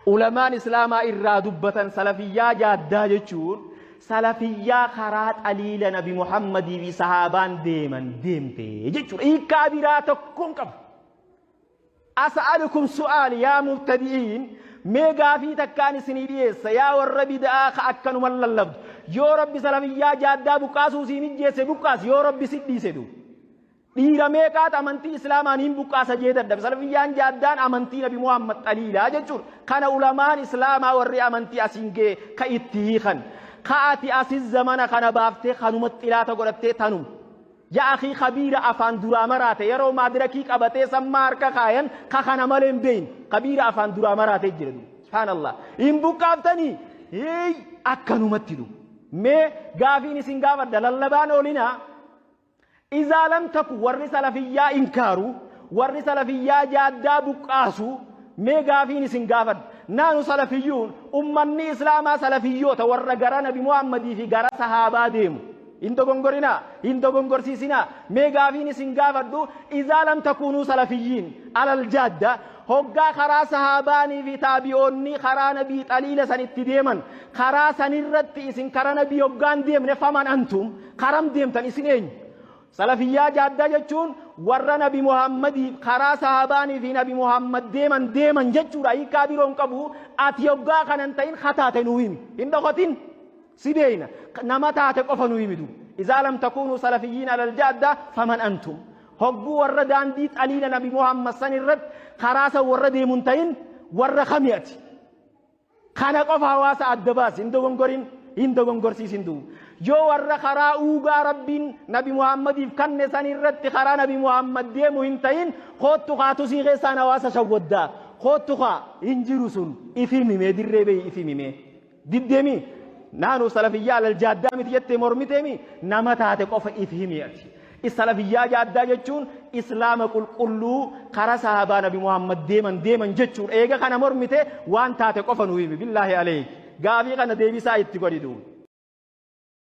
ulamaan islaamaa irraa dubbatan salafiyyaa jaaddaa jechuun salafiyyaa karaa xaliila nabi Muhammadii fi sahaabaan deemte jechuudha. hiikaa biraa tokkoon qabu. as'alukum su'aal yaa mubtadi'iin mee gaafii takkaan isinii dhiyeessa yaa warra bid'aa ka akkanuma lallabdu yoo rabbi salafiyyaa jaaddaa buqqaasuu siin ijjeesse buqqaas yoo rabbi si dhiise du dhiira meeqaat amantii islaamaan hin buqqaasa jee dadhabe salafiyyaan jaaddaan amantii nabi Muhammad xaliilaa jechuudha. kana ulamaan islaamaa warri amantii asiin gee ka itti hiikan ka ati asis zamana kana baaftee kanumatti ilaata godhattee tanum yaa akhi khabiira afaan duraa maraate yeroo maadirakii qabatee sammaa harka kaayan ka kana malee hin beeyin khabiira afaan duraa maraate jira du subhaanallah hin buqqaaftanii akkanumatti du mee gaafiin isin gaafadha lallabaan oolinaa izaa lam taku warri salafiyyaa inkaaru warri salafiyyaa jaaddaa buqqaasu mee gaafiin isin gaafadha naanu salafiyyuun ummanni islaamaa salafiyyoota warra gara nabi Muhammadii fi gara sahaabaa deemu Indo gongorsiisina mee gaafiin isin gaafadhu izaa lam takunuu salafiyyiin alal jaadda hoggaa karaa sahabaanii fi taabi'oonni karaa nabii xaliila sanitti deeman karaa sanirratti isin karaa nabii hoggaan deemne faman antum karam deemtan isin eenyu salafiyyaa jaaddaa jechuun warra nabi Muhammadii karaa sahabaanii fi nabi Muhammad deeman jechuudha. hiikaa biroon qabu ati hoggaa kanan ta'in khataate nuu himi hin dhokotin سيدينا نما تاتك أفنو يمدو إذا لم تكونوا سلفيين على الجادة فمن أنتم هجو وردان ديت علينا نبي محمد صلى الله عليه وسلم خراسة وردي منتين ور خميات خانق أف هواس الدباس إندوغن قرين إندوغن قرسي سندو جو ور خرا أوغا ربين نبي محمد كان سنرد خرا نبي محمد ديمو هنتين خود تخاتو سيغي سانواس شودا خود تخا إنجروسون إفيمي مي دربي إفيمي مي ديمي نانو سلفية على الجادة متيت مرمتمي نمتها تقف إفهمياتي السلفية جادة جتون إسلام كله خرا صحابة نبي محمد ديمن جتون إيجا كان مرمته وان تاتقف نويمي بالله عليك غافي كان ديبي سايت تقولي دون